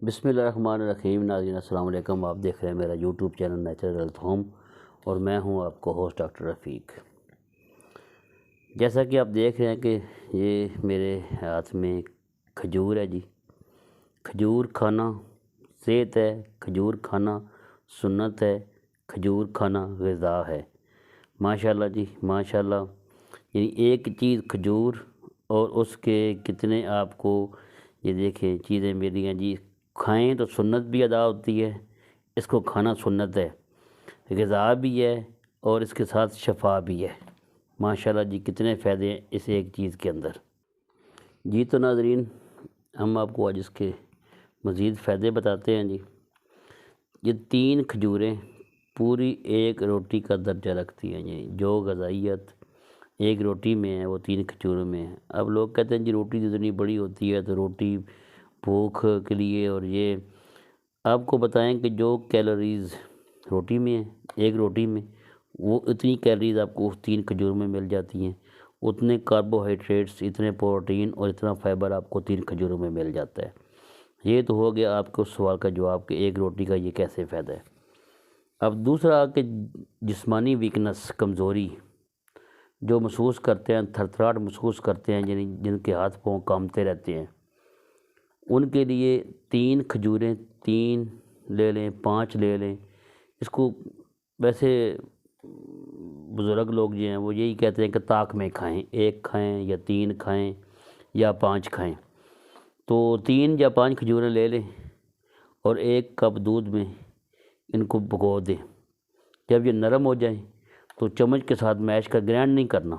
بسم اللہ الرحمن الرحیم۔ ناظرین السلام علیکم، آپ دیکھ رہے ہیں میرا YouTube channel natural health home اور میں ہوں آپ کو ہوسٹ ڈاکٹر رفیق۔ جیسا کہ آپ دیکھ رہے ہیں کہ یہ میرے ہاتھ میں کھجور ہے جی۔ کھجور کھانا صحت ہے، کھجور کھانا سنت ہے، کھجور کھانا غذا ہے۔ ماشاءاللہ جی ماشاءاللہ، یعنی ایک چیز کھجور اور اس کے کتنے آپ کو یہ دیکھیں چیزیں ملی ہیں جی۔ کھائیں تو سنت بھی ادا ہوتی ہے، اس کو کھانا سنت ہے، غذا بھی ہے اور اس کے ساتھ شفا بھی ہے۔ ماشاءاللہ جی کتنے فائدے ہیں اس ایک چیز کے اندر۔ جی تو ناظرین، ہم آپ کو آج اس کے مزید فائدے بتاتے ہیں جی۔ یہ 3 کھجوریں پوری ایک روٹی کا درجہ رکھتی ہیں جی۔ جو غذائیت ایک روٹی میں ہے وہ 3 کھجوروں میں ہے۔ اب لوگ کہتے ہیں جی روٹی جتنی بڑی ہوتی ہے تو روٹی بھوک کے لیے، اور یہ آپ کو بتائیں کہ جو کیلوریز روٹی میں ہیں ایک روٹی میں، وہ اتنی کیلوریز آپ کو 3 کھجور میں مل جاتی ہیں، اتنے کاربوہائیڈریٹس، اتنے پروٹین اور اتنا فائبر آپ کو 3 کھجوروں میں مل جاتا ہے۔ یہ تو ہو گیا آپ کو سوال کا جواب کہ ایک روٹی کا یہ کیسے فائدہ ہے۔ اب دوسرا کہ جسمانی ویکنس، کمزوری جو محسوس کرتے ہیں، تھرتھراہٹ محسوس کرتے ہیں، یعنی جن کے ہاتھ پاؤں کانپتے رہتے ہیں، ان کے لیے 3 کھجوریں، 3 لے لیں 5 لے لیں۔ اس کو ویسے بزرگ لوگ جو ہیں وہ یہی کہتے ہیں کہ طاق میں کھائیں، 1 کھائیں یا 3 کھائیں یا 5 کھائیں۔ تو 3 یا 5 کھجوریں لے لیں اور 1 کپ دودھ میں ان کو بھگو دیں۔ جب یہ نرم ہو جائیں تو چمچ کے ساتھ میش کر، گرینڈ نہیں کرنا،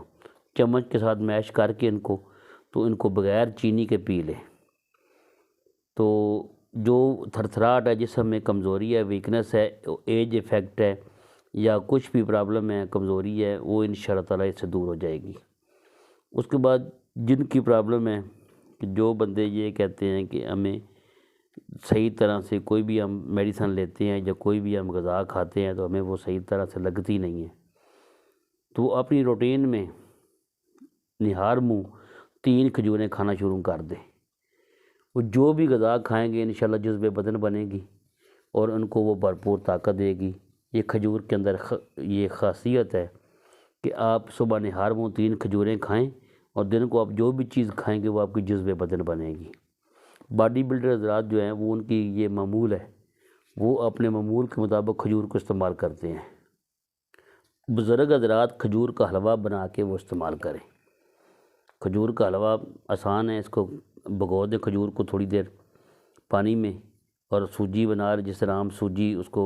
چمچ کے ساتھ میش کر کے ان کو بغیر چینی کے پی لیں۔ تو جو تھرتھراہٹ ہے، جسم میں کمزوری ہے، ویکنس ہے، ایج افیکٹ ہے یا کچھ بھی پرابلم ہے، کمزوری ہے، وہ انشاءاللہ تعالیٰ اس سے دور ہو جائے گی۔ اس کے بعد جن کی پرابلم ہے کہ جو بندے یہ کہتے ہیں کہ ہمیں صحیح طرح سے کوئی بھی ہم میڈیسن لیتے ہیں یا کوئی بھی ہم غذا کھاتے ہیں تو ہمیں وہ صحیح طرح سے لگتی نہیں ہے، تو اپنی روٹین میں نہار منہ 3 کھجوریں کھانا شروع کر دیں۔ وہ جو بھی غذا کھائیں گے انشاءاللہ جذب بدن بنے گی اور ان کو وہ بھرپور طاقت دے گی۔ یہ کھجور کے اندر یہ خاصیت ہے کہ آپ صبح نہار منہ 3 کھجوریں کھائیں اور دن کو آپ جو بھی چیز کھائیں گے وہ آپ کی جذب بدن بنے گی۔ باڈی بلڈر حضرات جو ہیں وہ ان کی یہ معمول ہے، وہ اپنے معمول کے مطابق کھجور کو استعمال کرتے ہیں۔ بزرگ حضرات کھجور کا حلوہ بنا کے وہ استعمال کریں۔ کھجور کا حلوہ آسان ہے، اس کو بھگو دیں کھجور کو تھوڑی دیر پانی میں، اور سوجی بنا لیں، جس طرح ہم سوجی اس کو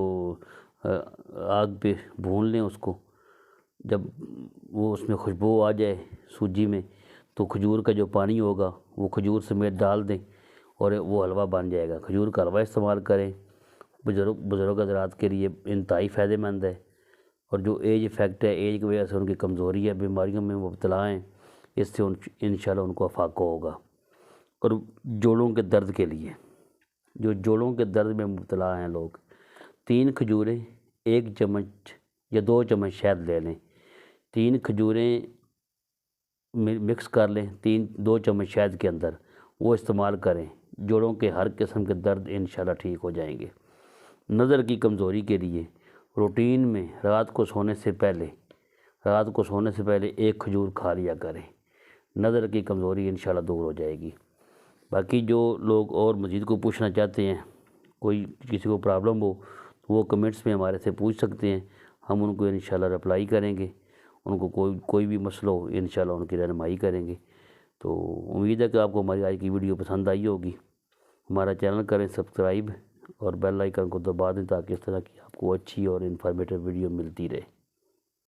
آگ پہ بھون لیں، اس کو جب وہ اس میں خوشبو آ جائے سوجی میں تو کھجور کا جو پانی ہوگا وہ کھجور سمیت ڈال دیں اور وہ حلوہ بن جائے گا۔ کھجور کا حلوہ استعمال کریں، بزرگ حضرات کے لیے انتہائی فائدہ مند ہے۔ اور جو ایج افیکٹ ہے، ایج کی وجہ سے ان کی کمزوری ہے، بیماریوں میں مبتلا ہیں، اس سے انشاءاللہ ان کو افاقہ ہوگا۔ اور جوڑوں کے درد کے لیے، جو جوڑوں کے درد میں مبتلا ہیں لوگ، 3 کھجوریں 1 چمچ یا 2 چمچ شہد لے لیں، 3 کھجوریں مکس کر لیں 2 چمچ شہد کے اندر، وہ استعمال کریں۔ جوڑوں کے ہر قسم کے درد انشاءاللہ ٹھیک ہو جائیں گے۔ نظر کی کمزوری کے لیے روٹین میں رات کو سونے سے پہلے 1 کھجور کھا لیا کریں، نظر کی کمزوری انشاءاللہ دور ہو جائے گی۔ باقی جو لوگ اور مزید کو پوچھنا چاہتے ہیں، کوئی کسی کو پرابلم ہو تو وہ کمنٹس میں ہمارے سے پوچھ سکتے ہیں، ہم ان کو انشاءاللہ رپلائی کریں گے۔ ان کو کوئی بھی مسئلہ ہو انشاءاللہ ان کی رہنمائی کریں گے۔ تو امید ہے کہ آپ کو ہماری آج کی ویڈیو پسند آئی ہوگی۔ ہمارا چینل کریں سبسکرائب اور بیل آئیکن کو دبا دیں تاکہ اس طرح کی آپ کو اچھی اور انفارمیٹیو ویڈیو ملتی رہے۔